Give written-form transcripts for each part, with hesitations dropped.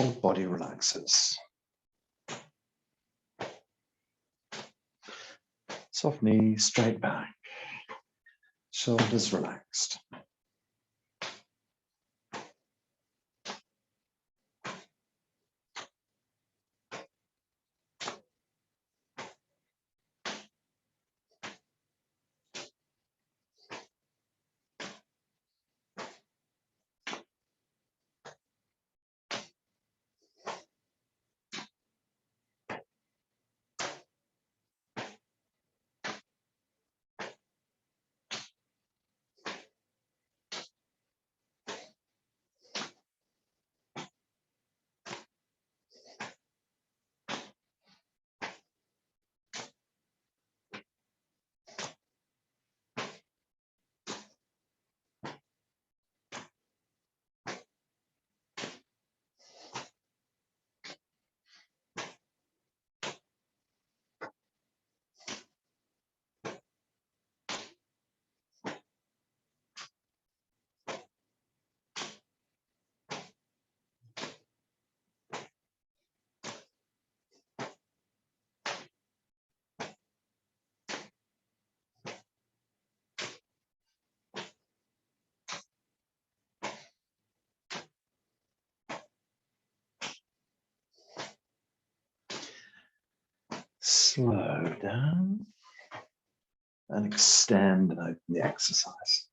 whole body relaxes. Soft knees, straight back, shoulders relaxed. Slow down and extend and open the exercise.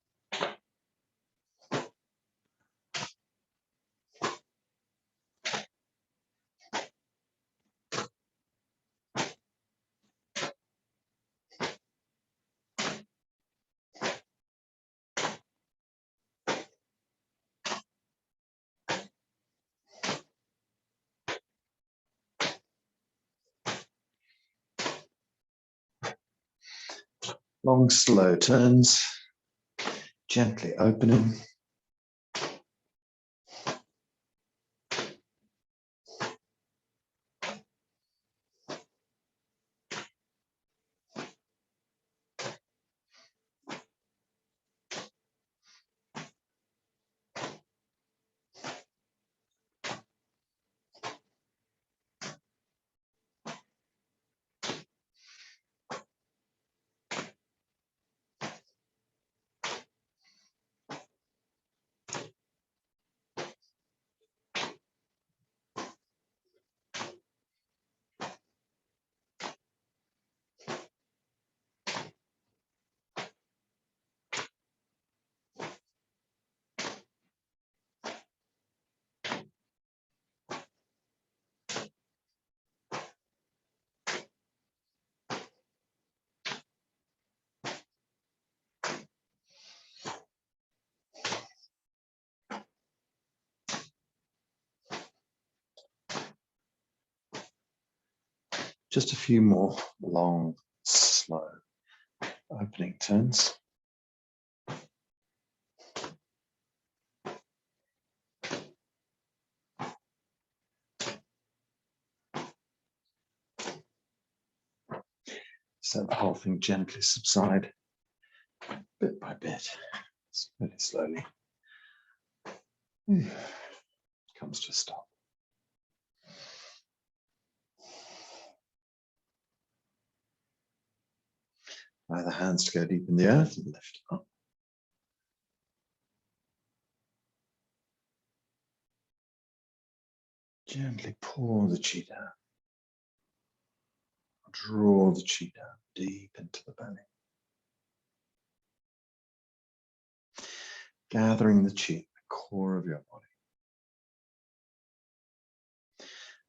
Long, slow turns, gently opening. Just a few more long, slow opening turns. So the whole thing gently subside bit by bit, very slowly. Comes to a stop. Allow the hands to go deep in the earth and lift up. Gently pour the chi down. Draw the chi down deep into the belly. Gathering the chi at the core of your body.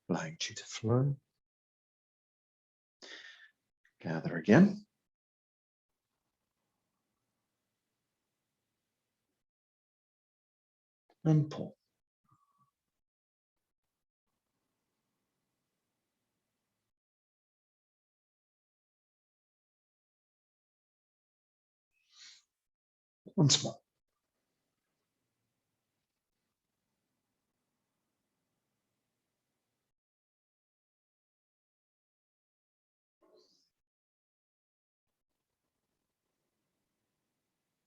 Allowing chi to flow. Gather again. And pull. Once more.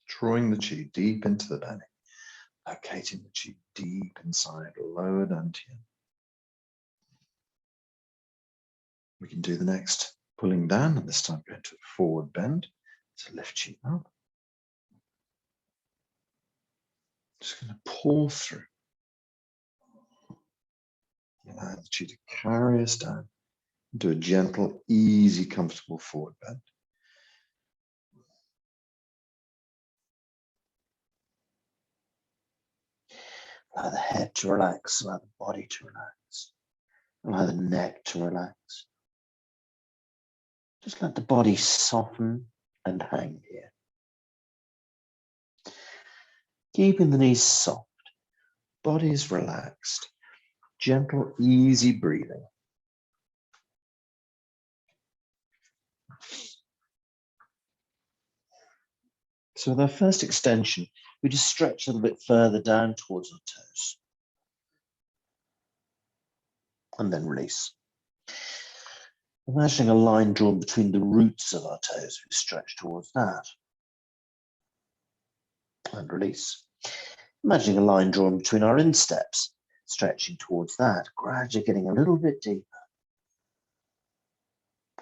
Drawing the chi deep into the belly. Locating the chi deep inside lower dantian. We can do the next pulling down, and this time going to a forward bend. So lift you up. Just going to pull through. Allow the chi to carry us down into a gentle, easy, comfortable forward bend. Allow the head to relax, allow the body to relax, allow the neck to relax. Just let the body soften and hang here. Keeping the knees soft, body is relaxed, gentle, easy breathing. So with our first extension, we just stretch a little bit further down towards our toes. And then release. Imagining a line drawn between the roots of our toes, we stretch towards that. And release. Imagining a line drawn between our insteps, stretching towards that, gradually getting a little bit deeper.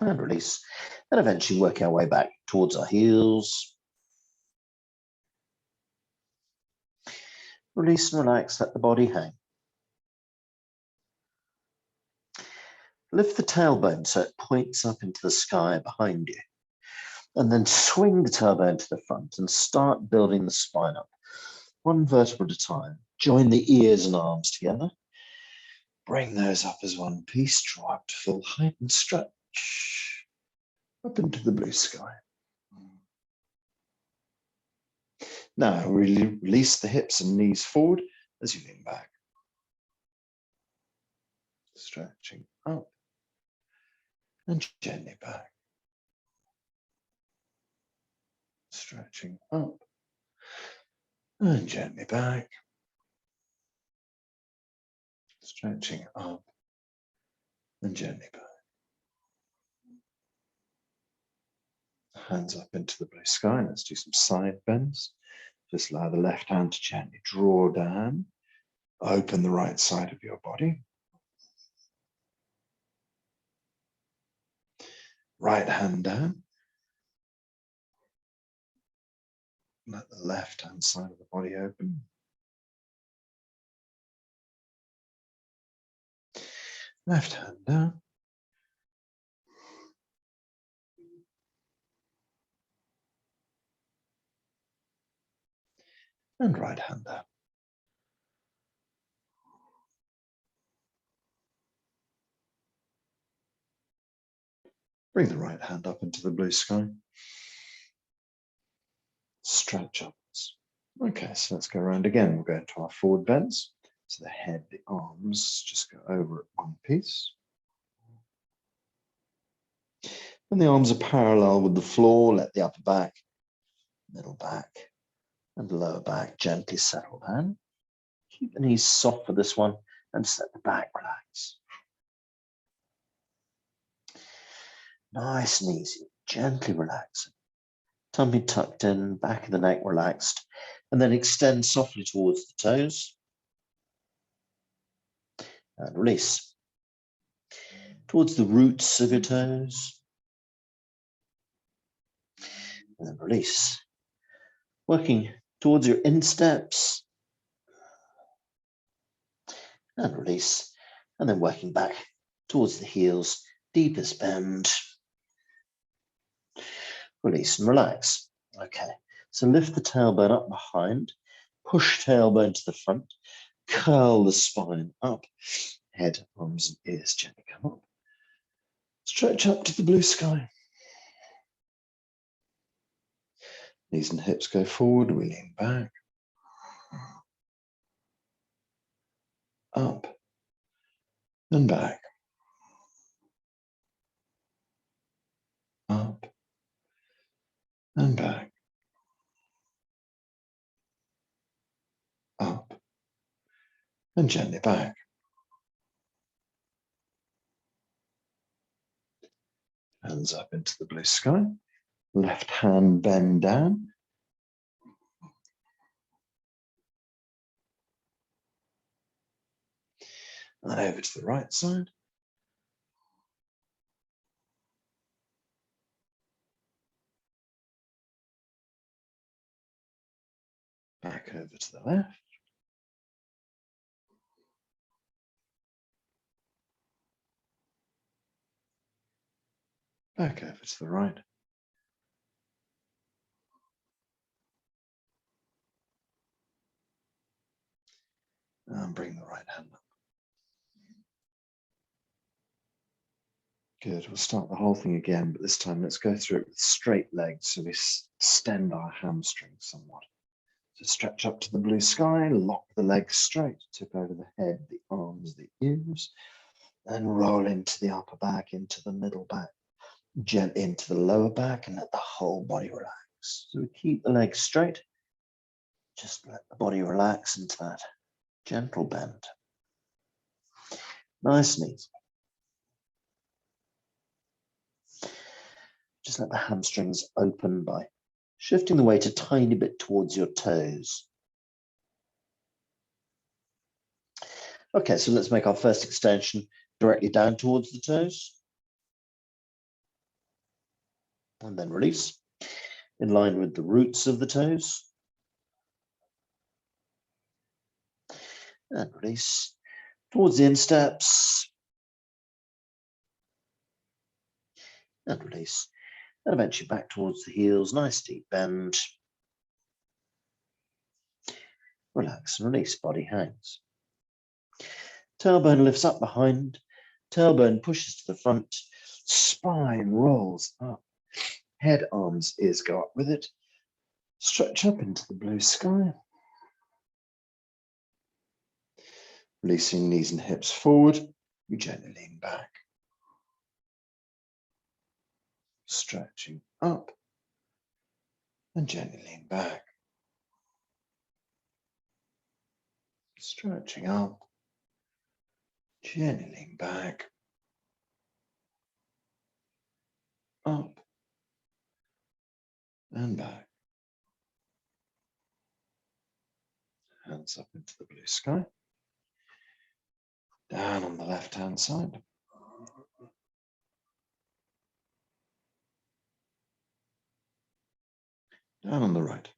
And release. And eventually working our way back towards our heels. Release and relax, let the body hang. Lift the tailbone so it points up into the sky behind you. And then swing the tailbone to the front and start building the spine up. One vertebra at a time. Join the ears and arms together. Bring those up as one piece. Draw up to full height and stretch up into the blue sky. Now release the hips and knees forward as you lean back. Stretching up and gently back. Stretching up and gently back. Stretching up and gently back. Hands up into the blue sky. Let's do some side bends. Just allow the left hand to gently draw down. Open the right side of your body. Right hand down. Let the left hand side of the body open. Left hand down. And right hand down. Bring the right hand up into the blue sky. Stretch upwards. Okay, so let's go around again. We'll go into our forward bends. So the head, the arms just go over at one piece. And the arms are parallel with the floor. Let the upper back, middle back, and lower back gently settle down. Keep the knees soft for this one and just let the back relax. Nice and easy, gently relaxing. Tummy tucked in, back of the neck relaxed, and then extend softly towards the toes. And release. Towards the roots of your toes. And then release. Working towards your insteps. And release. And then working back towards the heels, deepest bend. Release and relax. Okay, so lift the tailbone up behind, push tailbone to the front, curl the spine up, head, arms, and ears gently come up. Stretch up to the blue sky. Knees and hips go forward, we lean back. Up and back. Up and back. Up and gently back. Hands up into the blue sky. Left hand bend down. And over to the right side. Back over to the left. Back over to the right. And bring the right hand up. Good. We'll start the whole thing again, but this time let's go through it with straight legs so we extend our hamstrings somewhat. So stretch up to the blue sky, lock the legs straight, tip over the head, the arms, the ears, and roll into the upper back, into the middle back, gently into the lower back, and let the whole body relax. So we keep the legs straight, just let the body relax into that gentle bend. Nice and easy. Just let the hamstrings open by shifting the weight a tiny bit towards your toes. Okay, so let's make our first extension directly down towards the toes. And then release in line with the roots of the toes. And release towards the insteps. And release. And eventually back towards the heels. Nice deep bend. Relax and release. Body hangs. Tailbone lifts up behind. Tailbone pushes to the front. Spine rolls up. Head, arms, ears go up with it. Stretch up into the blue sky. Releasing knees and hips forward. You gently lean back. Stretching up. And gently lean back. Stretching up. Gently lean back. Up. And back. Hands up into the blue sky. Down on the left-hand side. Down on the right.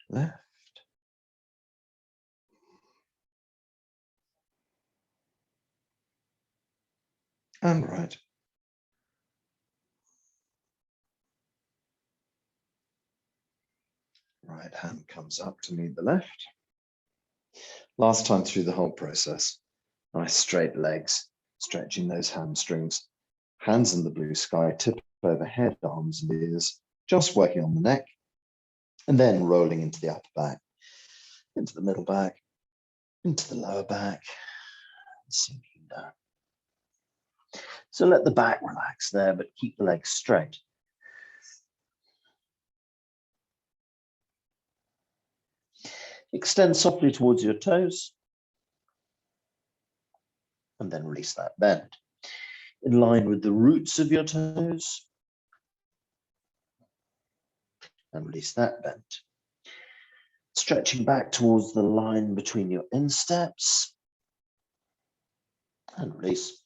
Left. And right. Right hand comes up to meet the left. Last time through the whole process. Nice straight legs, stretching those hamstrings. Hands in the blue sky, tip over head, arms and ears, just working on the neck. And then rolling into the upper back, into the middle back, into the lower back, sinking down. So let the back relax there, but keep the legs straight. Extend softly towards your toes. And then release that bend. In line with the roots of your toes. And release that bend. Stretching back towards the line between your insteps. And release.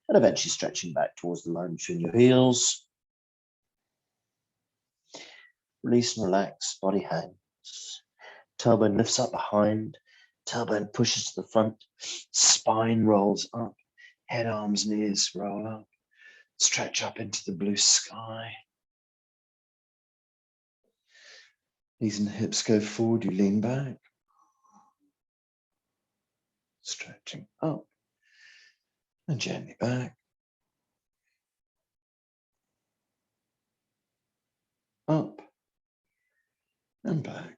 And eventually stretching back towards the line between your heels. Release and relax, body hangs. Tailbone lifts up behind. Tailbone pushes to the front. Spine rolls up. Head, arms, and ears roll up. Stretch up into the blue sky. Knees and hips go forward, you lean back. Stretching up and gently back. Up and back.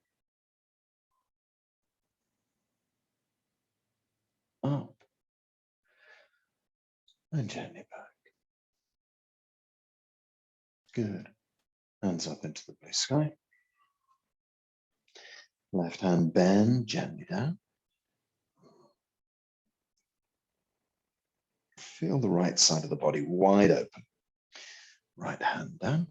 Up and gently back. Good. Hands up into the blue sky. Left hand bend gently down. Feel the right side of the body wide open. Right hand down.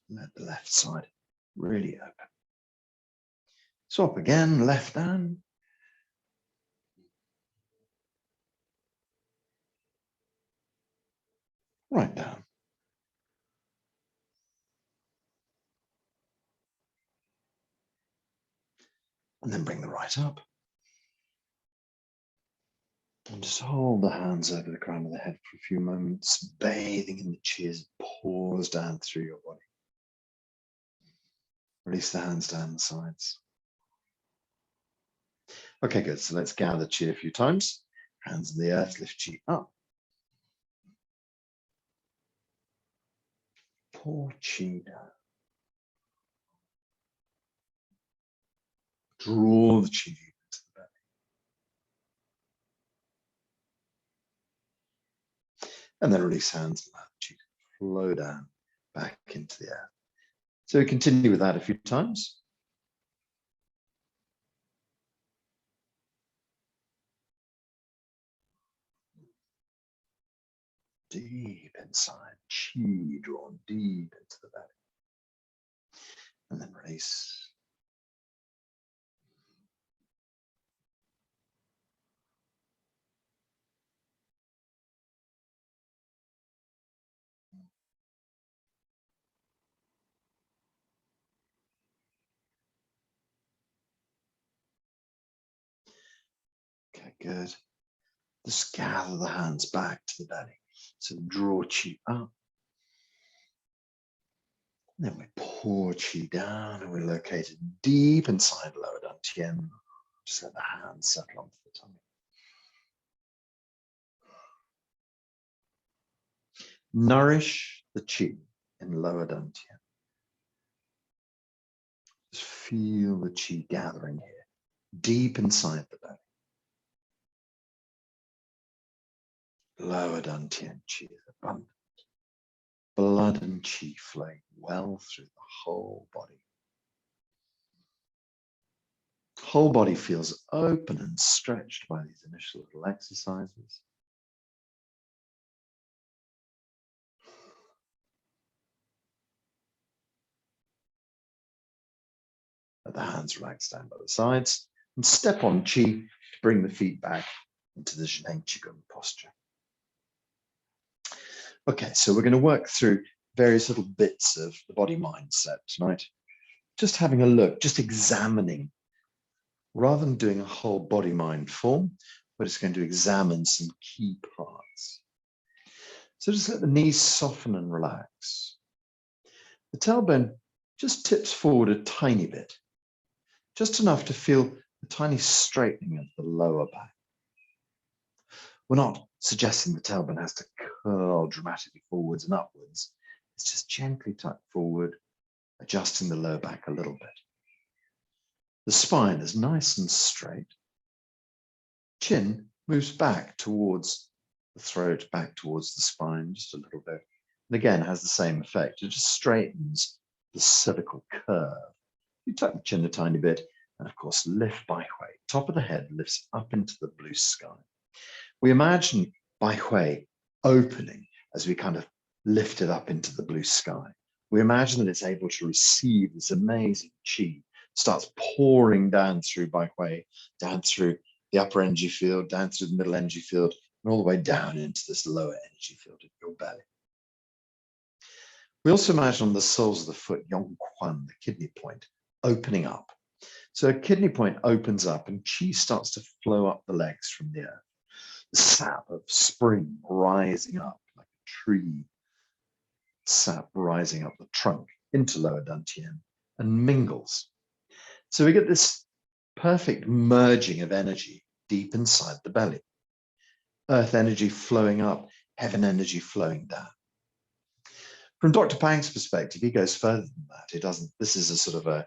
Let the left side really open. Swap again, left hand. right down. And then bring the right up. And just hold the hands over the crown of the head for a few moments, bathing in the chi as it pours down through your body. Release the hands down the sides. Okay, good. So let's gather chi a few times. Hands in the earth, lift chi up. Pour chi down. Draw the chi deep into the belly. And then release hands and allow the chi to flow down back into the earth. So continue with that a few times. Deep inside, chi drawn deep into the belly. And then release. Okay, good. Just gather the hands back to the belly. So draw chi up. And then we pour chi down and we locate it deep inside lower dantian. Just let the hands settle onto the tummy. Nourish the chi in lower dantian. Just feel the chi gathering here, deep inside the belly. Lower dantian chi is abundant. Blood and chi flowing well through the whole body. Whole body feels open and stretched by these initial little exercises. Let the hands relax down by the sides and step on chi to bring the feet back into the Zheng Qigong posture. Okay, so we're going to work through various little bits of the body mindset tonight. Just having a look, just examining. Rather than doing a whole body mind form, we're just going to examine some key parts. So just let the knees soften and relax. The tailbone just tips forward a tiny bit, just enough to feel a tiny straightening of the lower back. We're not suggesting the tailbone has to curl dramatically forwards and upwards. It's just gently tucked forward, adjusting the lower back a little bit. The spine is nice and straight. Chin moves back towards the throat, back towards the spine, just a little bit. And again, has the same effect. It just straightens the cervical curve. You tuck the chin a tiny bit, and of course, lift Bai Hui. Top of the head lifts up into the blue sky. We imagine Bai Hui opening as we kind of lift it up into the blue sky. We imagine that it's able to receive this amazing chi, starts pouring down through Bai Hui, down through the upper energy field, down through the middle energy field, and all the way down into this lower energy field in your belly. We also imagine on the soles of the foot, Yong Quan, the kidney point, opening up. So a kidney point opens up and chi starts to flow up the legs from the earth. The sap of spring rising up like a tree, sap rising up the trunk into lower dantian and mingles. So we get this perfect merging of energy deep inside the belly. Earth energy flowing up, heaven energy flowing down. From Dr. Pang's perspective, he goes further than that. He doesn't, this is a sort of a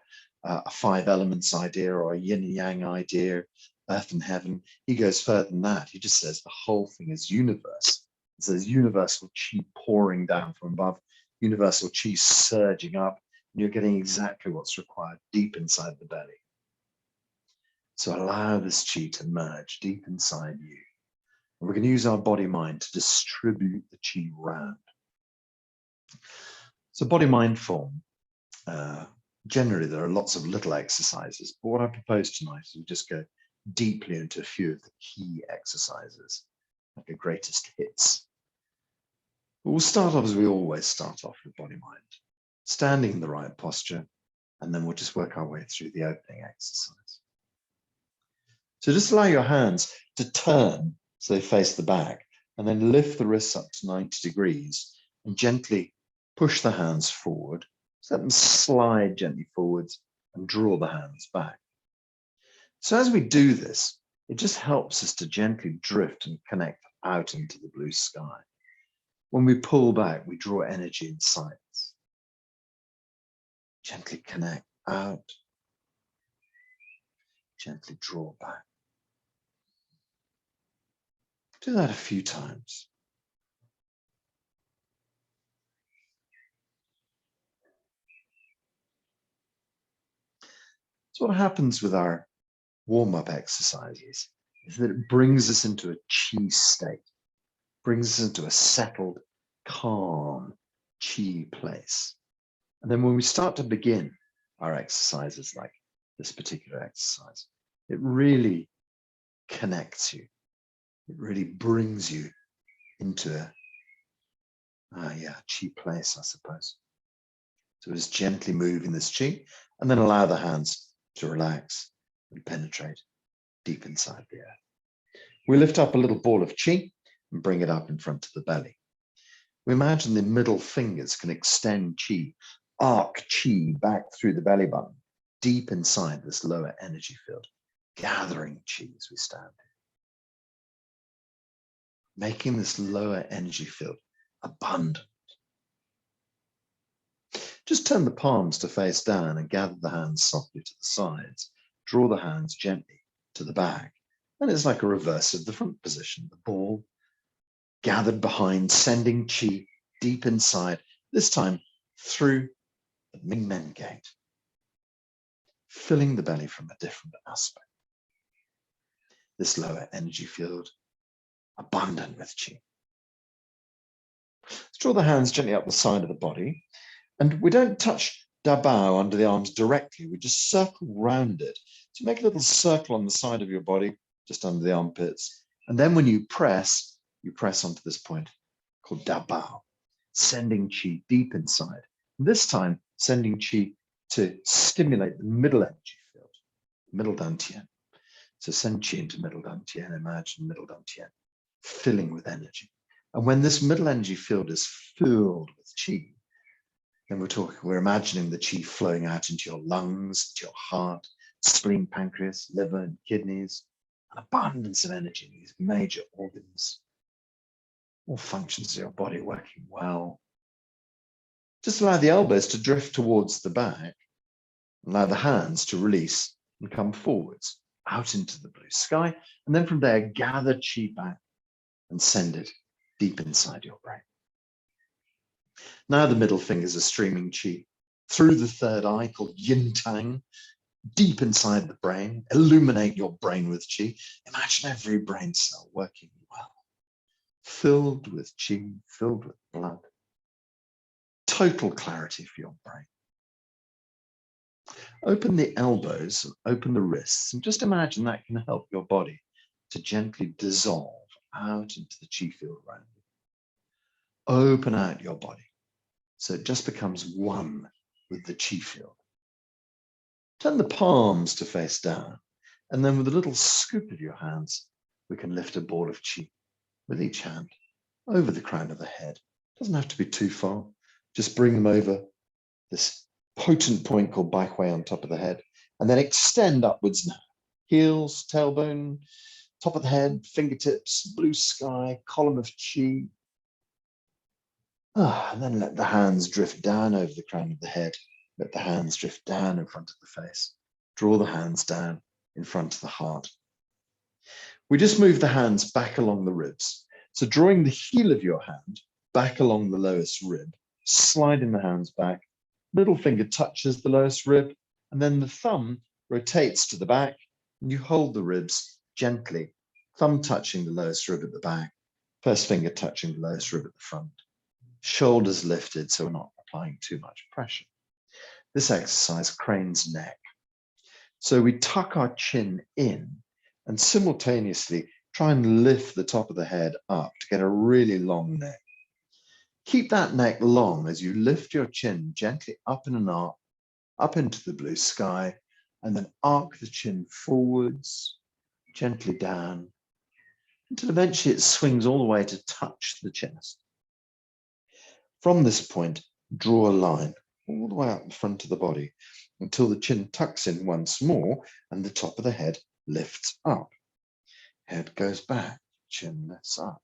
five elements idea or a yin and yang idea, earth and heaven. He goes further than that. He just says the whole thing is universe. He says universal chi pouring down from above, universal chi surging up, and you're getting exactly what's required deep inside the belly. So allow this chi to merge deep inside you. And we're going to use our body mind to distribute the chi round. So body mind form. Generally, there are lots of little exercises, but what I propose tonight is we just go deeply into a few of the key exercises, like the greatest hits. But we'll start off as we always start off with body mind, standing in the right posture, and then we'll just work our way through the opening exercise. So just allow your hands to turn so they face the back, and then lift the wrists up to 90 degrees and gently push the hands forward. So let them slide gently forwards and draw the hands back. So as we do this, it just helps us to gently drift and connect out into the blue sky. When we pull back, we draw energy inside us. Gently connect out, gently draw back. Do that a few times. So what happens with our warm-up exercises is that it brings us into a chi state, brings us into a settled, calm chi place. And then when we start to begin our exercises like this particular exercise, it really connects you. It really brings you into a chi place, I suppose. So just gently moving this chi and then allow the hands to relax and penetrate deep inside the earth. We lift up a little ball of chi and bring it up in front of the belly. We imagine the middle fingers can extend chi, arc chi back through the belly button, deep inside this lower energy field, gathering chi as we stand here, making this lower energy field abundant. Just turn the palms to face down and gather the hands softly to the sides. Draw the hands gently to the back. And it's like a reverse of the front position. The ball gathered behind, sending chi deep inside, this time through the Ming Men gate, filling the belly from a different aspect. This lower energy field, abundant with chi. Let's draw the hands gently up the side of the body. And we don't touch Da Bao under the arms directly. We just circle round it. So make a little circle on the side of your body, just under the armpits. And then when you press onto this point called Da Bao, sending chi deep inside. And this time, sending chi to stimulate the middle energy field, middle dantian. So send chi into middle dantian. Imagine middle dantian filling with energy. And when this middle energy field is filled with chi, then we're imagining the chi flowing out into your lungs, into your heart, spleen, pancreas, liver, and kidneys, an abundance of energy in these major organs, all functions of your body working well. Just allow the elbows to drift towards the back, allow the hands to release and come forwards, out into the blue sky, and then from there, gather chi back and send it deep inside your brain. Now the middle fingers are streaming chi through the third eye called yin tang, deep inside the brain. Illuminate your brain with chi. Imagine every brain cell working well, filled with chi, filled with blood. Total clarity for your brain. Open the elbows, open the wrists, and just imagine that can help your body to gently dissolve out into the chi field around you. Open out your body so it just becomes one with the chi field. Turn the palms to face down, and then with a little scoop of your hands, we can lift a ball of chi with each hand over the crown of the head. Doesn't have to be too far. Just bring them over this potent point called Bai Hui on top of the head, and then extend upwards now. Heels, tailbone, top of the head, fingertips, blue sky, column of chi. And then let the hands drift down over the crown of the head. Let the hands drift down in front of the face. Draw the hands down in front of the heart. We just move the hands back along the ribs. So drawing the heel of your hand back along the lowest rib, sliding the hands back, middle finger touches the lowest rib, and then the thumb rotates to the back, and you hold the ribs gently, thumb touching the lowest rib at the back, first finger touching the lowest rib at the front. Shoulders lifted so we're not applying too much pressure. This exercise cranes neck. So we tuck our chin in and simultaneously try and lift the top of the head up to get a really long neck. Keep that neck long as you lift your chin gently up in an arc, up into the blue sky, and then arc the chin forwards, gently down, until eventually it swings all the way to touch the chest. From this point, draw a line all the way up the front of the body until the chin tucks in once more and the top of the head lifts up. Head goes back, chin lifts up,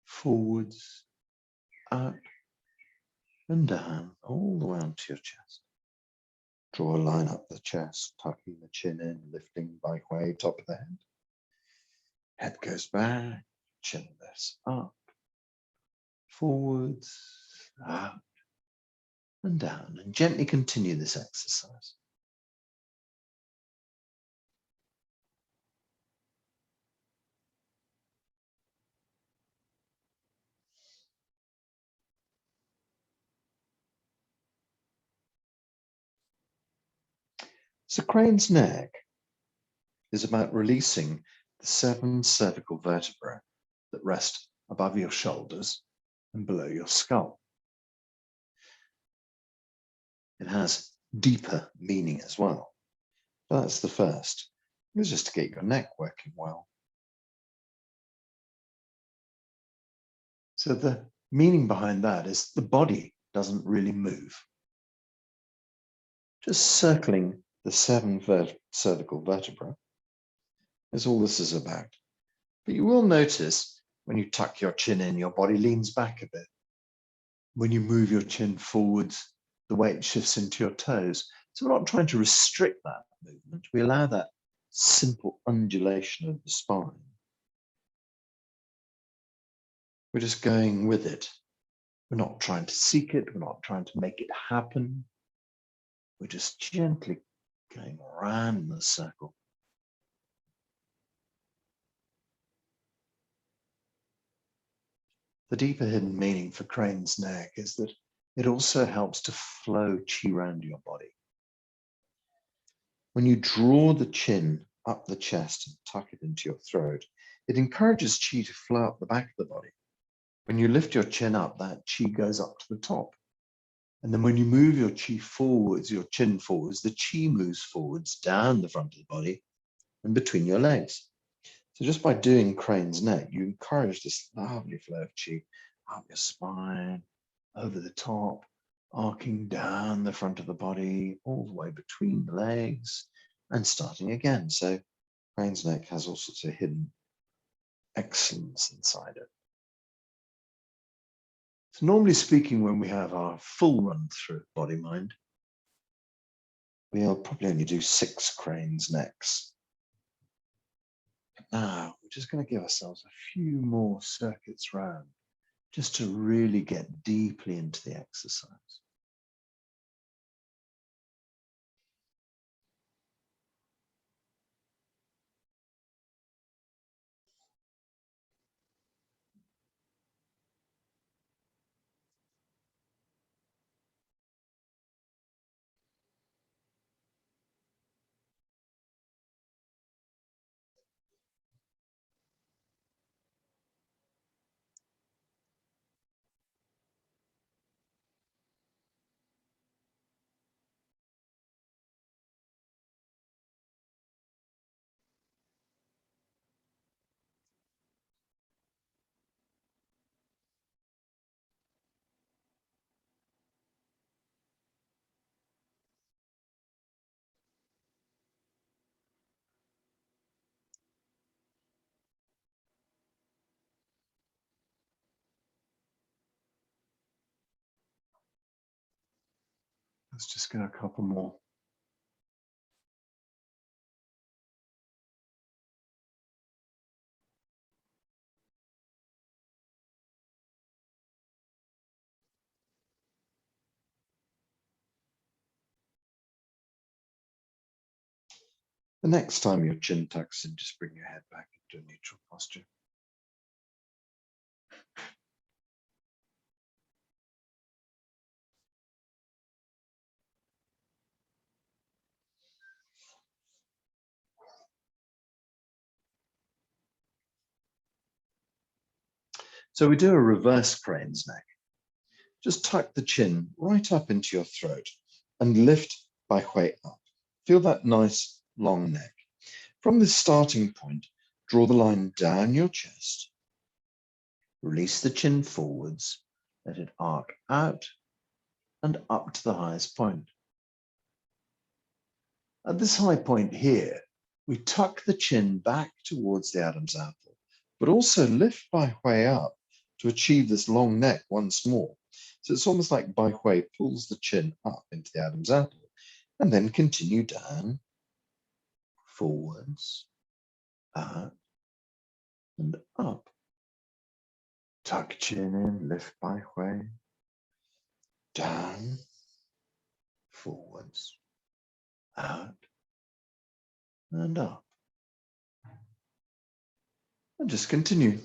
forwards, up, and down, all the way onto your chest. Draw a line up the chest, tucking the chin in, lifting back way, top of the head. Head goes back, chin lifts up, forwards, up, and down, and gently continue this exercise. So crane's neck is about releasing the 7 cervical vertebrae that rest above your shoulders and below your skull. It has deeper meaning as well. But that's the first. It's just to get your neck working well. So the meaning behind that is the body doesn't really move. Just circling the 7 cervical vertebrae is all this is about. But you will notice when you tuck your chin in, your body leans back a bit. When you move your chin forwards, the weight shifts into your toes. So we're not trying to restrict that movement. We allow that simple undulation of the spine. We're just going with it. We're not trying to seek it. We're not trying to make it happen. We're just gently going around the circle. The deeper hidden meaning for crane's neck is that it also helps to flow qi around your body. When you draw the chin up the chest and tuck it into your throat, it encourages qi to flow up the back of the body. When you lift your chin up, that qi goes up to the top. And then when you move your qi forwards, your chin forwards, the qi moves forwards down the front of the body and between your legs. So just by doing crane's neck, you encourage this lovely flow of qi up your spine, over the top, arcing down the front of the body, all the way between the legs, and starting again. So crane's neck has all sorts of hidden excellence inside it. So normally speaking, when we have our full run through BodyMind, we'll probably only do 6 crane's necks. But now we're just going to give ourselves a few more circuits round, just to really get deeply into the exercise. Let's just get a couple more. The next time your chin tucks in, just bring your head back into a neutral posture. So we do a reverse crane's neck. Just tuck the chin right up into your throat and lift by way up. Feel that nice long neck. From this starting point, draw the line down your chest. Release the chin forwards. Let it arc out and up to the highest point. At this high point here, we tuck the chin back towards the Adam's apple, but also lift by way up to achieve this long neck once more. So it's almost like Bai Hui pulls the chin up into the Adam's apple and then continue down, forwards, out, and up. Tuck chin in, lift Bai Hui, down, forwards, out, and up. And just continue.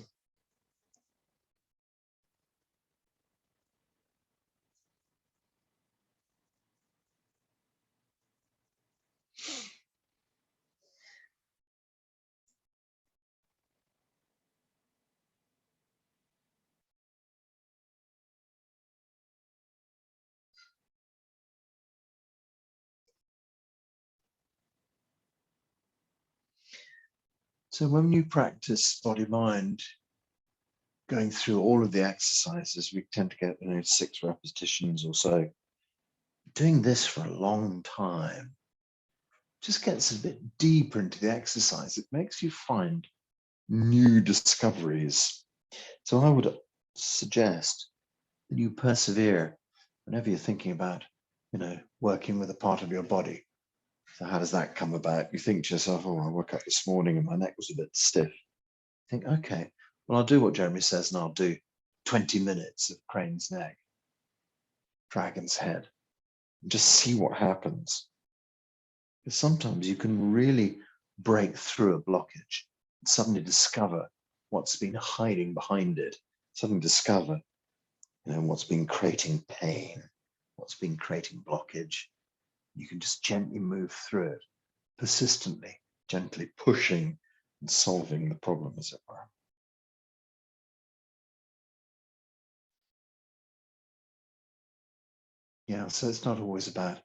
So when you practice body-mind, going through all of the exercises, we tend to get 6 repetitions or so. Doing this for a long time just gets a bit deeper into the exercise. It makes you find new discoveries. So I would suggest that you persevere whenever you're thinking about, working with a part of your body. So how does that come about? You think to yourself, oh, I woke up this morning and my neck was a bit stiff. Think, okay, well, I'll do what Jeremy says and I'll do 20 minutes of crane's neck, dragon's head, and just see what happens. Because sometimes you can really break through a blockage and suddenly discover what's been hiding behind it, suddenly discover what's been creating pain, what's been creating blockage. You can just gently move through it, persistently, gently pushing and solving the problem, as it were. Yeah, so it's not always about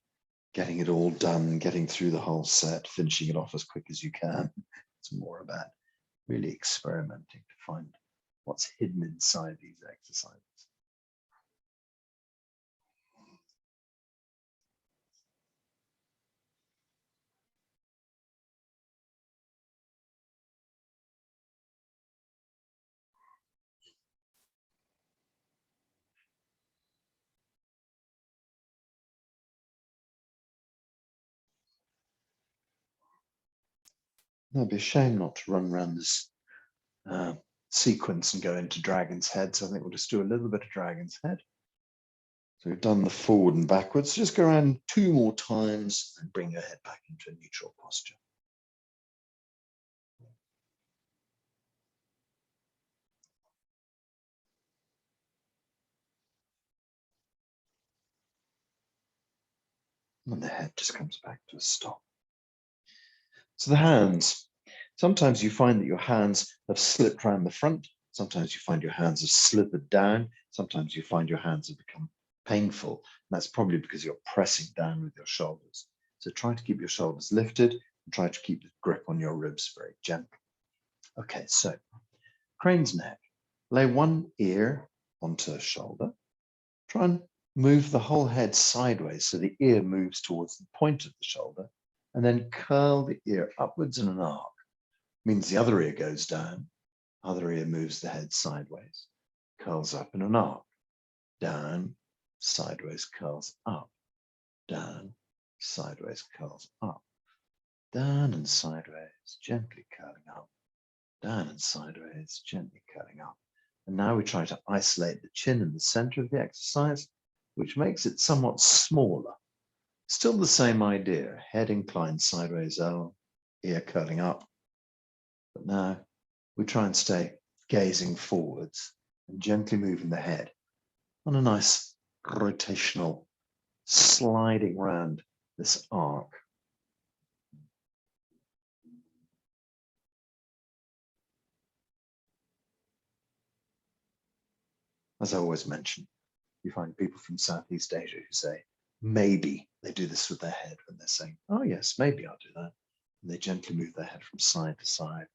getting it all done, getting through the whole set, finishing it off as quick as you can. It's more about really experimenting to find what's hidden inside these exercises. It'd be a shame not to run around this sequence and go into dragon's head. So I think we'll just do a little bit of dragon's head. So we've done the forward and backwards. Just go around 2 more times and bring your head back into a neutral posture. And the head just comes back to a stop. So the hands. Sometimes you find that your hands have slipped around the front. Sometimes you find your hands have slithered down. Sometimes you find your hands have become painful. And that's probably because you're pressing down with your shoulders. So try to keep your shoulders lifted and try to keep the grip on your ribs very gentle. Okay, so crane's neck. Lay one ear onto a shoulder. Try and move the whole head sideways so the ear moves towards the point of the shoulder, and then curl the ear upwards in an arc. Means the other ear goes down, other ear moves the head sideways, curls up in an arc, down, sideways, curls up, down, sideways, curls up, down and sideways, gently curling up, down and sideways, gently curling up. And now we try to isolate the chin in the center of the exercise, which makes it somewhat smaller. Still the same idea, head inclined sideways, ear curling up. But now we try and stay gazing forwards and gently moving the head on a nice rotational sliding round this arc. As I always mention, you find people from Southeast Asia who say, maybe they do this with their head when they're saying, oh yes, maybe I'll do that. And they gently move their head from side to side.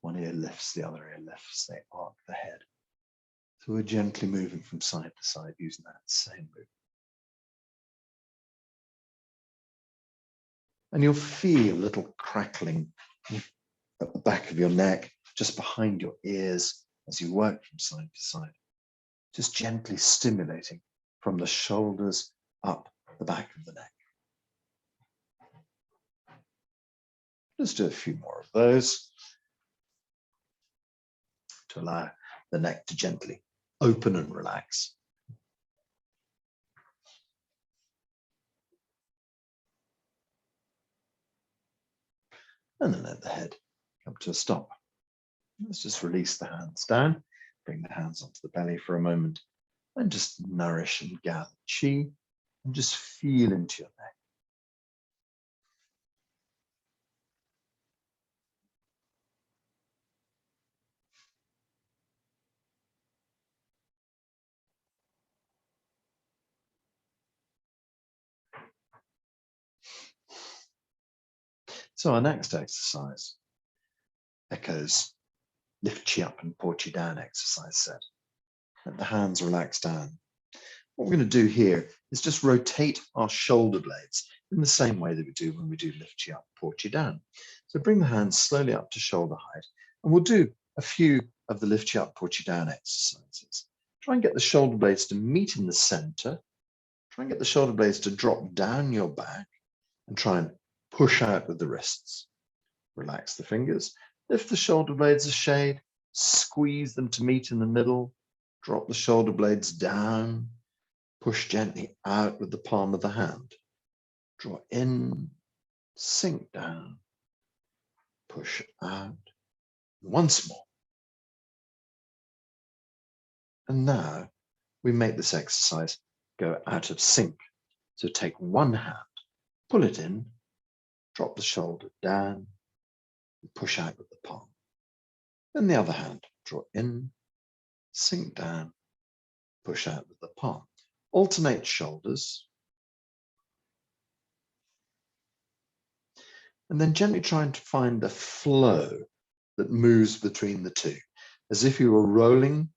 One ear lifts, the other ear lifts, they arc the head. So we're gently moving from side to side using that same movement. And you'll feel a little crackling at the back of your neck, just behind your ears as you work from side to side. Just gently stimulating from the shoulders up the back of the neck. Let's do a few more of those to allow the neck to gently open and relax. And then let the head come to a stop. Let's just release the hands down, bring the hands onto the belly for a moment, and just nourish and gather chi, and just feel into your neck. So our next exercise echoes lift chi up and pour chi down exercise set. Let the hands relax down. What we're going to do here is just rotate our shoulder blades in the same way that we do when we do lift chi up, pour chi down. So bring the hands slowly up to shoulder height, and we'll do a few of the lift chi up, pour chi down exercises. Try and get the shoulder blades to meet in the center. Try and get the shoulder blades to drop down your back, and try and push out with the wrists. Relax the fingers. Lift the shoulder blades a shade, squeeze them to meet in the middle, drop the shoulder blades down, push gently out with the palm of the hand. Draw in, sink down, push out. Once more. And now we make this exercise go out of sync. So take one hand, pull it in, drop the shoulder down, and push out with the palm. Then the other hand, draw in, sink down, push out with the palm. Alternate shoulders. And then gently trying to find the flow that moves between the two, as if you were rolling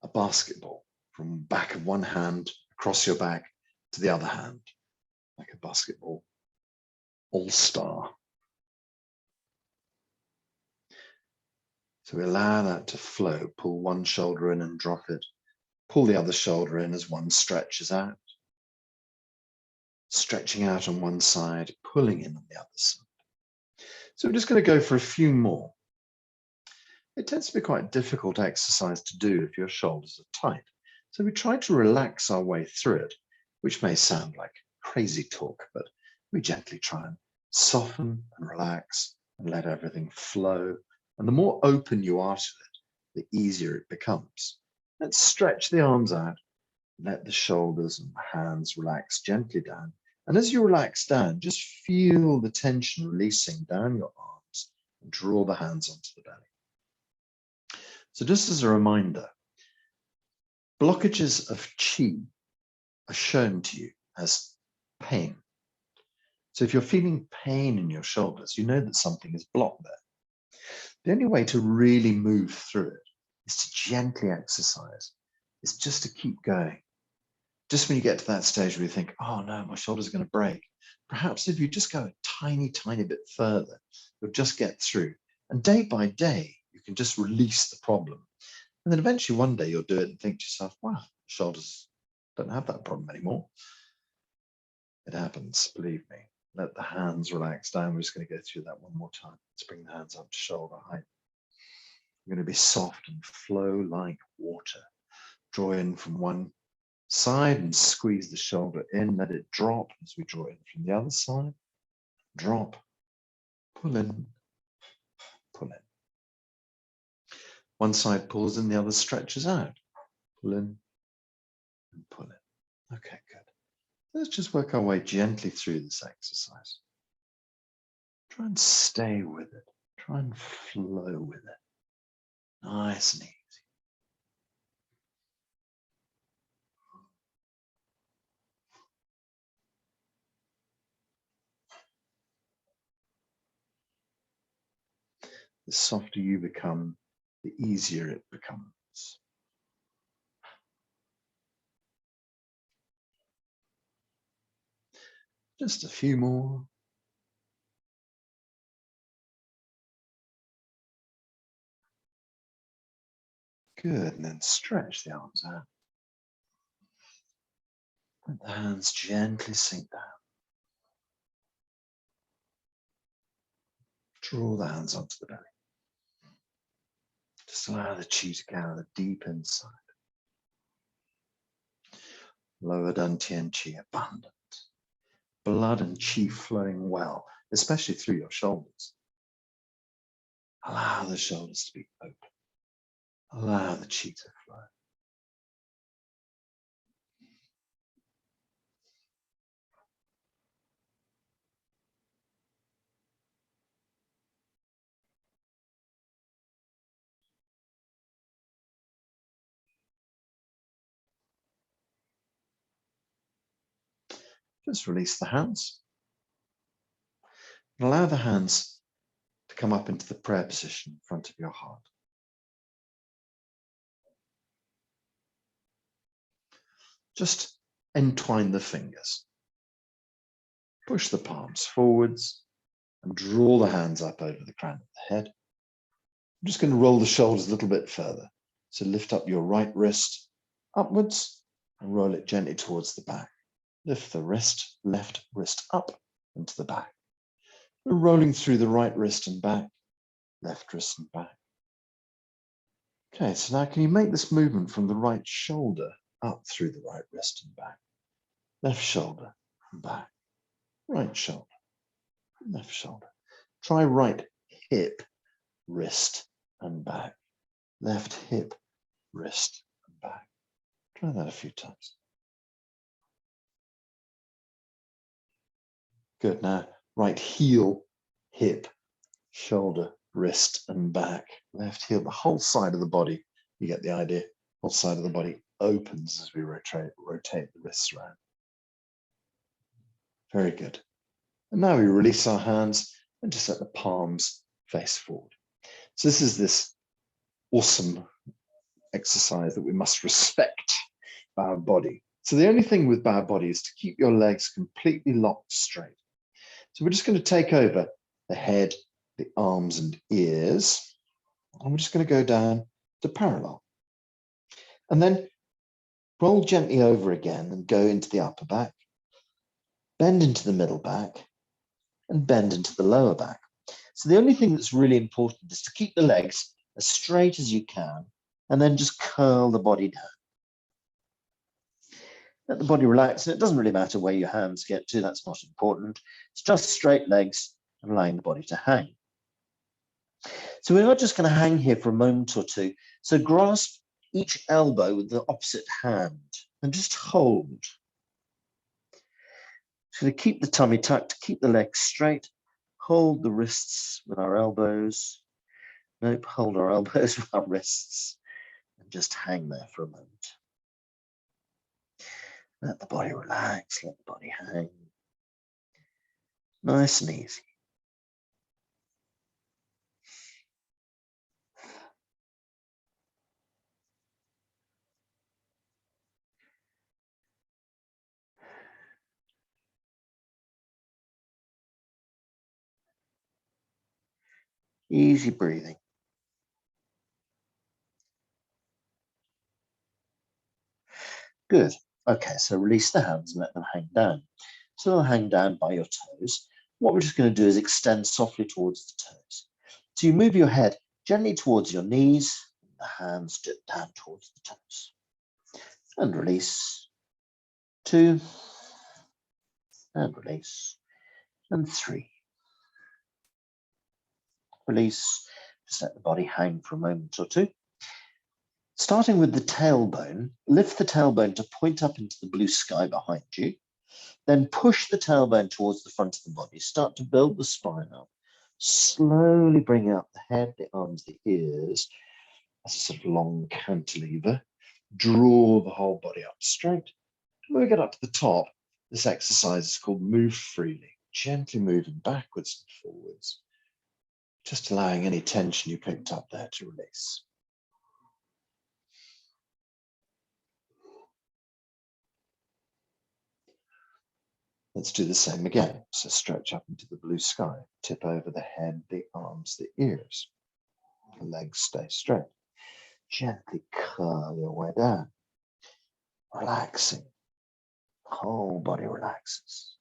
a basketball from the back of one hand across your back to the other hand, like a basketball all-star. So we allow that to flow. Pull one shoulder in and drop it. Pull the other shoulder in as one stretches out. Stretching out on one side, pulling in on the other side. So we're just going to go for a few more. It tends to be quite a difficult exercise to do if your shoulders are tight. So we try to relax our way through it, which may sound like crazy talk, but we gently try and soften and relax and let everything flow. And the more open you are to it, the easier it becomes. Let's stretch the arms out, let the shoulders and the hands relax gently down. And as you relax down, just feel the tension releasing down your arms and draw the hands onto the belly. So just as a reminder, blockages of chi are shown to you as pain. So if you're feeling pain in your shoulders, you know that something is blocked there. The only way to really move through it is to gently exercise. It's just to keep going. Just when you get to that stage where you think, oh no, my shoulder's going to break. Perhaps if you just go a tiny, tiny bit further, you'll just get through. And day by day, you can just release the problem. And then eventually one day you'll do it and think to yourself, wow, shoulders don't have that problem anymore. It happens, believe me. Let the hands relax down. We're just going to go through that one more time. Let's bring the hands up to shoulder height. We're going to be soft and flow like water. Draw in from one side and squeeze the shoulder in. Let it drop as we draw in from the other side. Drop, pull in, pull in. One side pulls in, the other stretches out. Pull in and pull in. Okay, good. Let's just work our way gently through this exercise. Try and stay with it. Try and flow with it. Nice and easy. The softer you become, the easier it becomes. Just a few more. Good, and then stretch the arms out. Let the hands gently sink down. Draw the hands onto the belly. Just allow the chi to gather deep inside. Lower dantian chi, abundant. Blood and chi flowing well, especially through your shoulders. Allow the shoulders to be open. Allow the chi to flow. Just release the hands. And allow the hands to come up into the prayer position in front of your heart. Just entwine the fingers. Push the palms forwards and draw the hands up over the crown of the head. I'm just going to roll the shoulders a little bit further. So lift up your right wrist upwards and roll it gently towards the back. Lift the left wrist up and to the back. We're rolling through the right wrist and back, left wrist and back. Okay, so now can you make this movement from the right shoulder up through the right wrist and back? Left shoulder and back, right shoulder, left shoulder. Try right hip, wrist and back, left hip, wrist and back. Try that a few times. Good, now right heel, hip, shoulder, wrist and back. Left heel, the whole side of the body, you get the idea, whole side of the body opens as we rotate the wrists around. Very good. And now we release our hands and just let the palms face forward. So this awesome exercise that we must respect our body. So the only thing with bowed body is to keep your legs completely locked straight. So we're just going to take over the head, the arms and ears, and we're just going to go down to parallel. And then roll gently over again and go into the upper back, bend into the middle back, and bend into the lower back. So the only thing that's really important is to keep the legs as straight as you can, and then just curl the body down. Let the body relax, and it doesn't really matter where your hands get to, that's not important. It's just straight legs and allowing the body to hang. So we're not just going to hang here for a moment or two. So grasp each elbow with the opposite hand and just hold. So to keep the tummy tucked, keep the legs straight, hold the wrists with our elbows. Nope, hold our elbows with our wrists and just hang there for a moment. Let the body relax, let the body hang. Nice and easy. Easy breathing. Good. Okay, so release the hands and let them hang down. So they'll hang down by your toes. What we're just going to do is extend softly towards the toes. So you move your head gently towards your knees, the hands dip down towards the toes. And release. 2. And release. And 3. Release. Just let the body hang for a moment or two. Starting with the tailbone, lift the tailbone to point up into the blue sky behind you. Then push the tailbone towards the front of the body. Start to build the spine up. Slowly bring out the head, the arms, the ears as a sort of long cantilever. Draw the whole body up straight. When we get up to the top, this exercise is called move freely, gently moving backwards and forwards. Just allowing any tension you picked up there to release. Let's do the same again. So stretch up into the blue sky, tip over the head, the arms, the ears. The legs stay straight. Gently curl your way down, relaxing. The whole body relaxes.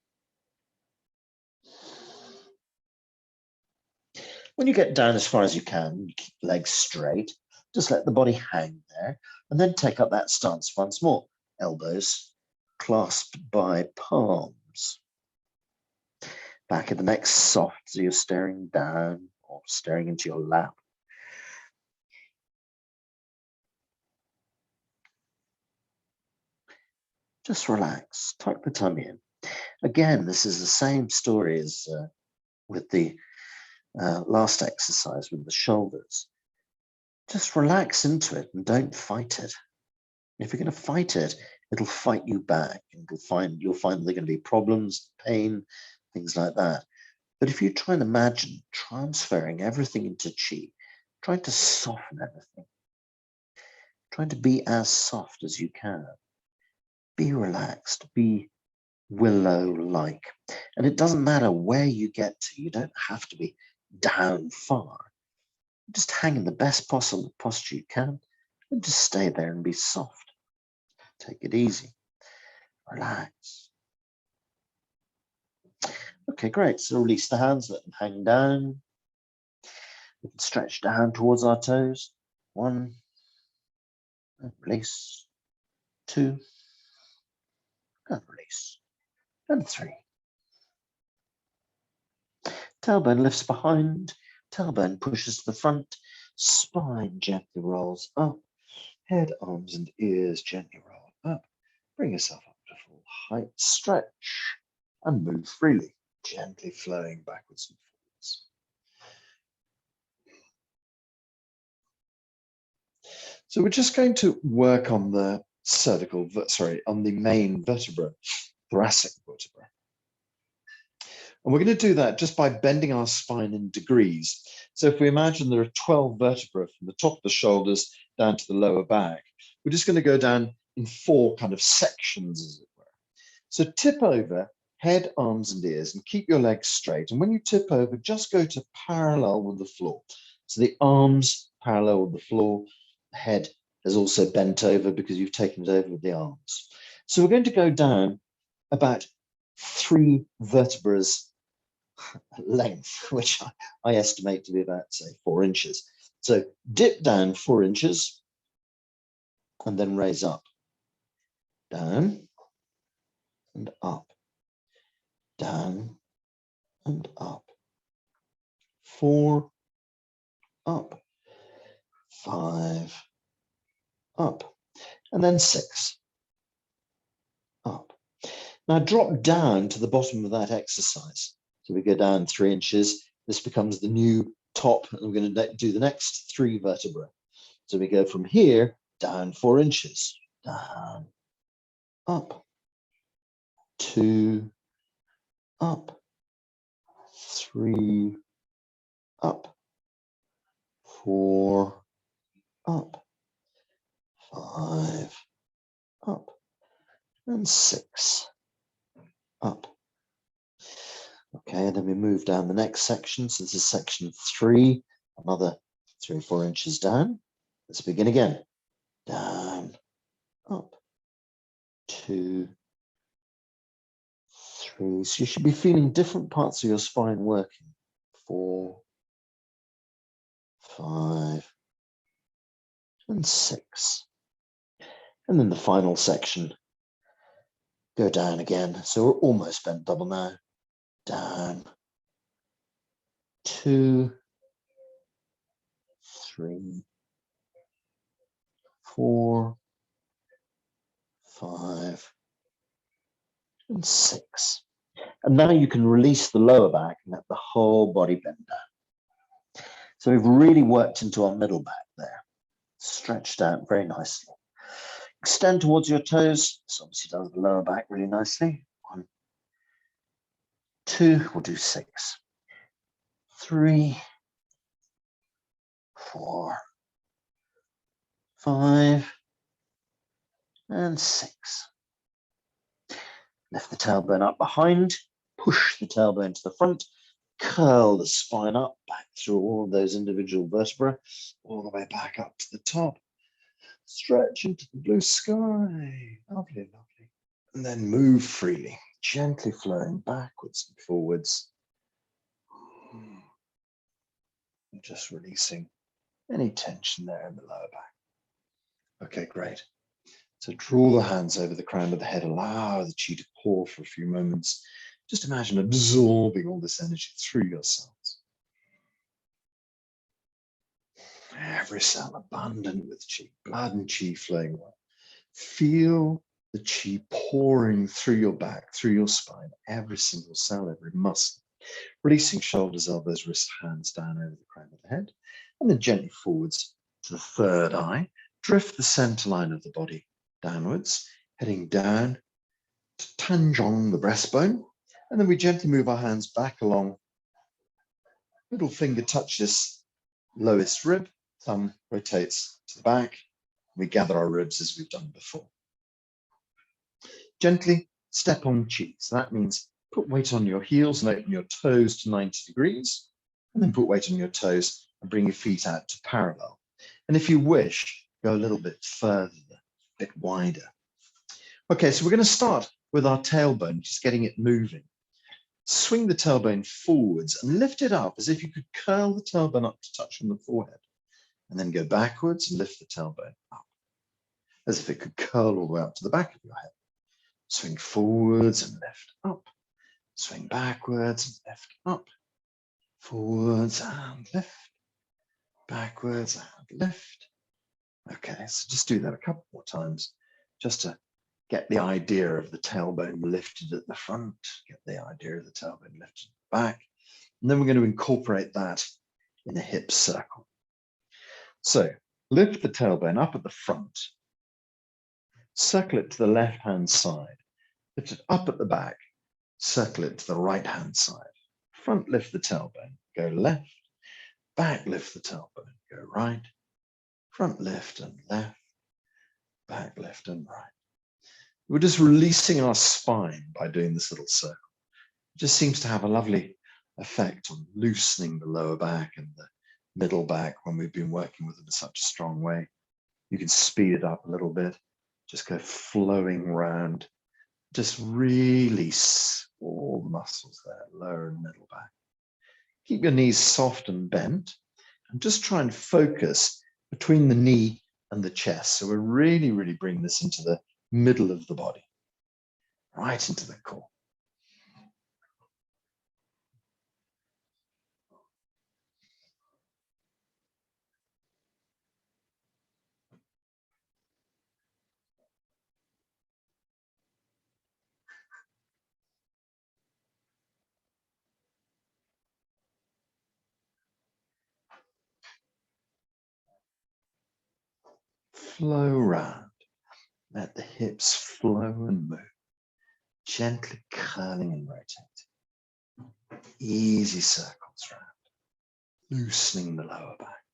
When you get down as far as you can, you keep the legs straight, just let the body hang there, and then take up that stance once more. Elbows clasped by palms. Back of the neck soft, so you're staring down or staring into your lap. Just relax, tuck the tummy in. Again, this is the same story as with the last exercise with the shoulders. Just relax into it and don't fight it. If you're going to fight it, it'll fight you back, and you'll find there are going to be problems, pain, things like that. But if you try and imagine transferring everything into chi, trying to soften everything, trying to be as soft as you can, be relaxed, be willow-like. And it doesn't matter where you get to. You don't have to be down far. Just hang in the best possible posture you can and just stay there and be soft. Take it easy. Relax. Okay, great. So release the hands, let them hang down. We can stretch down towards our toes. 1, and release. 2, and release. And 3. Tailbone lifts behind. Tailbone pushes to the front. Spine gently rolls up. Head, arms, and ears gently roll up. Bring yourself up to full height. Stretch and move freely, gently flowing backwards and forwards. So we're just going to work on the on the main vertebra, thoracic vertebra. And we're going to do that just by bending our spine in degrees. So if we imagine there are 12 vertebrae from the top of the shoulders down to the lower back, we're just going to go down in 4 kind of sections, as it were. So tip over, head, arms, and ears, and keep your legs straight. And when you tip over, just go to parallel with the floor. So the arms parallel with the floor, the head is also bent over because you've taken it over with the arms. So we're going to go down about 3 vertebrae length, which I estimate to be about, say, 4 inches. So dip down 4 inches and then raise up. Down and up. Down and up. 4, up. 5, up. And then 6, up. Now drop down to the bottom of that exercise. So we go down 3 inches. This becomes the new top, and we're going to do the next 3 vertebrae. So we go from here down 4 inches, down, up, 2, up, 3, up, 4, up, 5, up, and 6, up. Okay, and then we move down the next section. So this is section 3, another 3 or 4 inches down. Let's begin again. Down, up, 2, 3. So you should be feeling different parts of your spine working. 4, 5, and 6. And then the final section. Go down again. So we're almost bent double now. Down, 2, 3, 4, 5, and 6. And now you can release the lower back and let the whole body bend down. So we've really worked into our middle back there. Stretched out very nicely. Extend towards your toes. This obviously does the lower back really nicely. 1, 2, we'll do 6. 3, 4, 5, and 6. Lift the tailbone up behind, push the tailbone to the front, curl the spine up, back through all of those individual vertebrae, all the way back up to the top. Stretch into the blue sky. Lovely, lovely. And then move freely, gently flowing backwards and forwards. Just releasing any tension there in the lower back. Okay, great. So draw the hands over the crown of the head, allow the chi to pour for a few moments. Just imagine absorbing all this energy through your cells. Every cell abundant with chi, blood and chi flowing well. Feel the chi pouring through your back, through your spine, every single cell, every muscle. Releasing shoulders, elbows, wrists, hands down over the crown of the head, and then gently forwards to the third eye. Drift the center line of the body downwards, heading down to Tanjong, the breastbone, and then we gently move our hands back along. Middle finger touches lowest rib, thumb rotates to the back. We gather our ribs as we've done before. Gently step on chi. So that means put weight on your heels and open your toes to 90 degrees, and then put weight on your toes and bring your feet out to parallel. And if you wish, go a little bit further, a bit wider. Okay, so we're going to start with our tailbone, just getting it moving. Swing the tailbone forwards and lift it up as if you could curl the tailbone up to touch on the forehead, and then go backwards and lift the tailbone up as if it could curl all the way up to the back of your head. Swing forwards and lift up. Swing backwards and lift up. Forwards and lift. Backwards and lift. Okay, so just do that a couple more times just to get the idea of the tailbone lifted at the front, get the idea of the tailbone lifted at the back. And then we're going to incorporate that in a hip circle. So lift the tailbone up at the front. Circle it to the left-hand side. Lift it up at the back. Circle it to the right-hand side. Front lift the tailbone. Go left. Back lift the tailbone. Go right. Front lift and left. Back lift and right. We're just releasing our spine by doing this little circle. It just seems to have a lovely effect on loosening the lower back and the middle back when we've been working with it in such a strong way. You can speed it up a little bit. Just go flowing around. Just release all the muscles there, lower and middle back. Keep your knees soft and bent, and just try and focus between the knee and the chest. So we're really, really bringing this into the middle of the body, right into the core. Flow round. Let the hips flow and move, gently curling and rotating. Easy circles round, loosening the lower back.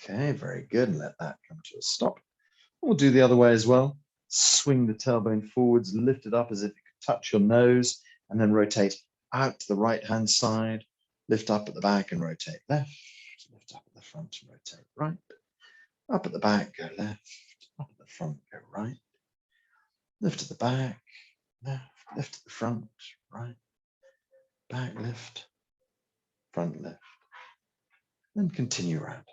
Okay, very good. And let that come to a stop. We'll do the other way as well. Swing the tailbone forwards, lift it up as if it could touch your nose, and then rotate out to the right-hand side. Lift up at the back and rotate left. Lift up at the front and rotate right. Up at the back, go left. Up at the front, go right. Lift at the back, left. Lift at the front, right. Back lift, front lift. Then continue around.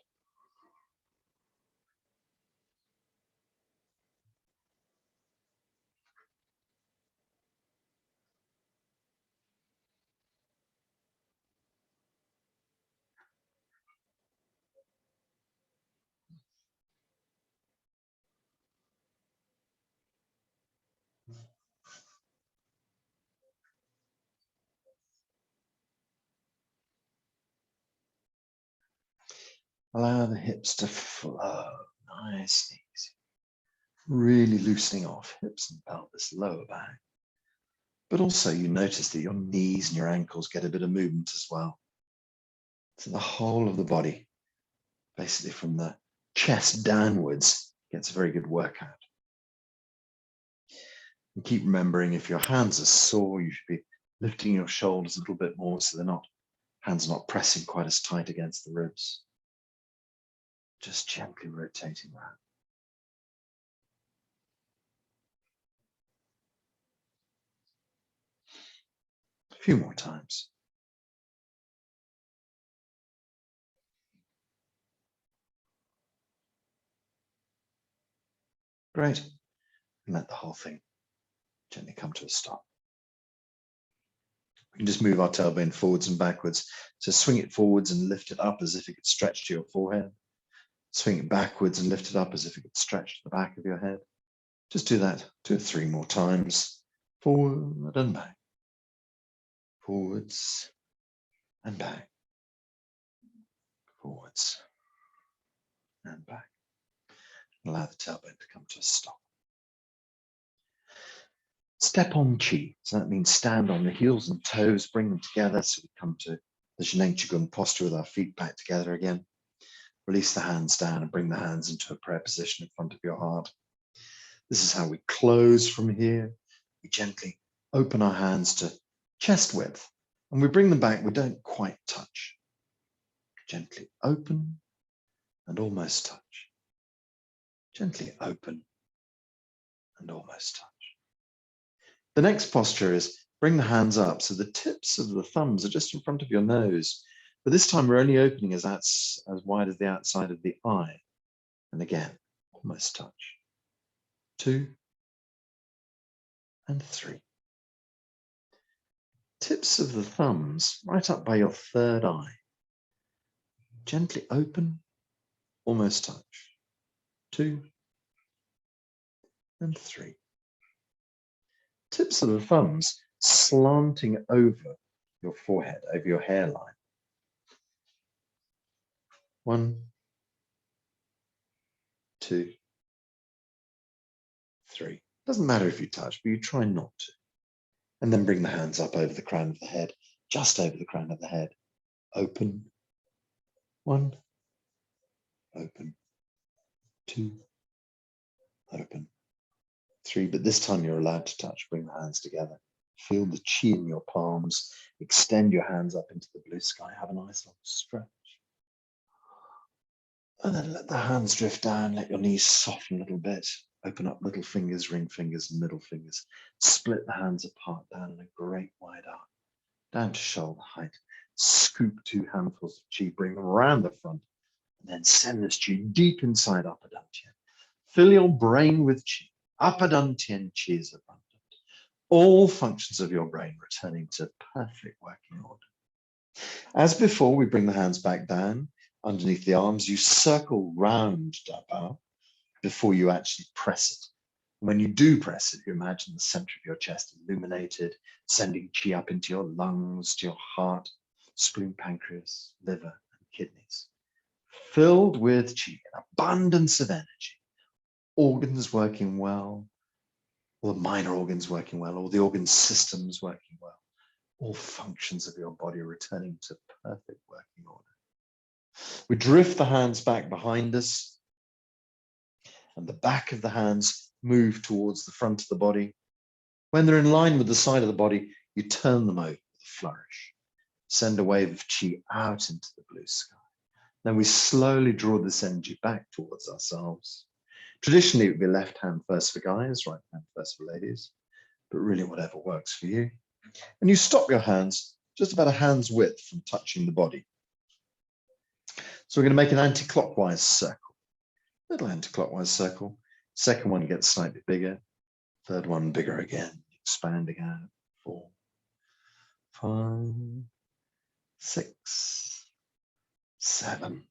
Allow the hips to flow, nice and easy. Really loosening off hips and pelvis, lower back. But also you notice that your knees and your ankles get a bit of movement as well. So the whole of the body, basically from the chest downwards, gets a very good workout. And keep remembering, if your hands are sore, you should be lifting your shoulders a little bit more so hands are not pressing quite as tight against the ribs. Just gently rotating that. A few more times. Great. And let the whole thing gently come to a stop. We can just move our tailbone forwards and backwards. So swing it forwards and lift it up as if it could stretch to your forehead. Swing it backwards and lift it up as if it could stretch to the back of your head. Just do that 2 or 3 more times. Forward and back. Forwards and back. Forwards and back. Allow the tailbone to come to a stop. Step on chi. So that means stand on the heels and toes, bring them together so we come to the Jneng Chigun posture with our feet back together again. Release the hands down and bring the hands into a prayer position in front of your heart. This is how we close from here. We gently open our hands to chest width and we bring them back. We don't quite touch. Gently open and almost touch. Gently open and almost touch. The next posture is bring the hands up so the tips of the thumbs are just in front of your nose. But this time we're only opening as wide as the outside of the eye. And again, almost touch. 2 and 3. Tips of the thumbs right up by your third eye. Gently open, almost touch. 2 and 3. Tips of the thumbs slanting over your forehead, over your hairline. 1, 2, 3. Doesn't matter if you touch, but you try not to. And then bring the hands up over the crown of the head, just over the crown of the head. Open. 1, open. 2, open. 3, but this time you're allowed to touch. Bring the hands together. Feel the chi in your palms. Extend your hands up into the blue sky. Have a nice long stretch. And then let the hands drift down. Let your knees soften a little bit. Open up little fingers, ring fingers, and middle fingers. Split the hands apart down in a great wide arc. Down to shoulder height. Scoop 2 handfuls of chi. Bring them around the front. And then send this chi deep inside Upper Dantian. Fill your brain with chi. Upper Dantian chi is abundant. All functions of your brain returning to perfect working order. As before, we bring the hands back down underneath the arms. You circle round Dabao before you actually press it. When you do press it, you imagine the center of your chest illuminated, sending chi up into your lungs, to your heart, spleen, pancreas, liver, and kidneys. Filled with chi, an abundance of energy, organs working well, all the minor organs working well, all the organ systems working well, all functions of your body returning to perfect working order. We drift the hands back behind us, and the back of the hands move towards the front of the body. When they're in line with the side of the body, you turn them over with a flourish. Send a wave of chi out into the blue sky. Then we slowly draw this energy back towards ourselves. Traditionally, it would be left hand first for guys, right hand first for ladies, but really whatever works for you. And you stop your hands just about a hand's width from touching the body. So we're going to make an anti-clockwise circle. Little anti-clockwise circle. Second one gets slightly bigger. Third one bigger again, expanding out. 4, 5, 6, 7,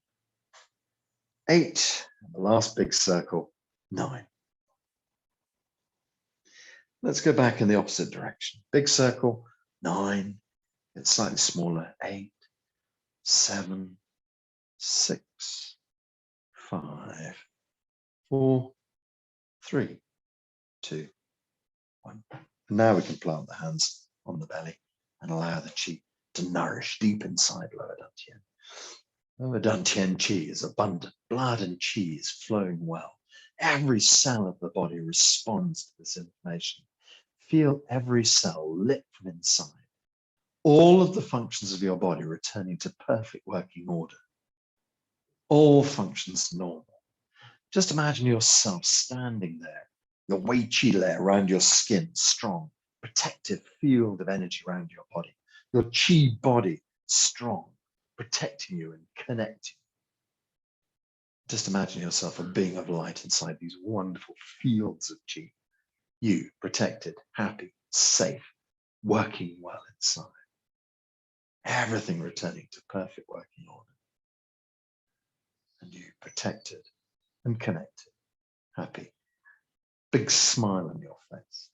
8. And the last big circle, 9. Let's go back in the opposite direction. Big circle, 9. It's slightly smaller, 8, 7, 6, 5, 4, 3, 2, 1. And now we can plant the hands on the belly and allow the chi to nourish deep inside lower dantian. Lower dantian qi is abundant. Blood and qi is flowing well. Every cell of the body responds to this information. Feel every cell lit from inside. All of the functions of your body returning to perfect working order. All functions normal. Just imagine yourself standing there, the Wei Qi layer around your skin, strong, protective field of energy around your body. Your Qi body, strong, protecting you and connecting. Just imagine yourself a being of light inside these wonderful fields of Qi. You, protected, happy, safe, working well inside. Everything returning to perfect working order. And you, protected and connected, happy. Big smile on your face.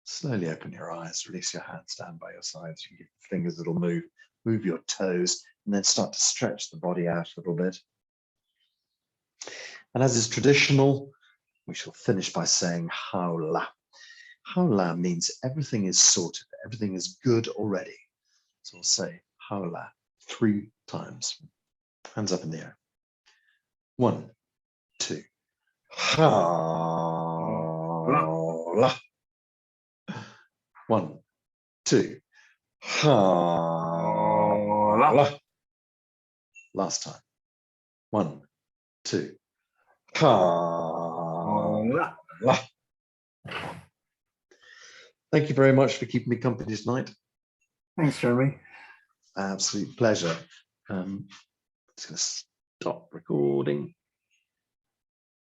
Slowly open your eyes, release your hands down by your sides. You can give the fingers a little move, move your toes, and then start to stretch the body out a little bit. And as is traditional, we shall finish by saying Hao La. Hao La means everything is sorted, everything is good already. So we'll say Hao La 3 times. Hands up in the air. 1, 2. Hao La. 1, 2. Hao La. Last time. 1, 2. Hao La. Thank you very much for keeping me company tonight. Thanks, Jeremy. Absolute pleasure. Just going to stop recording.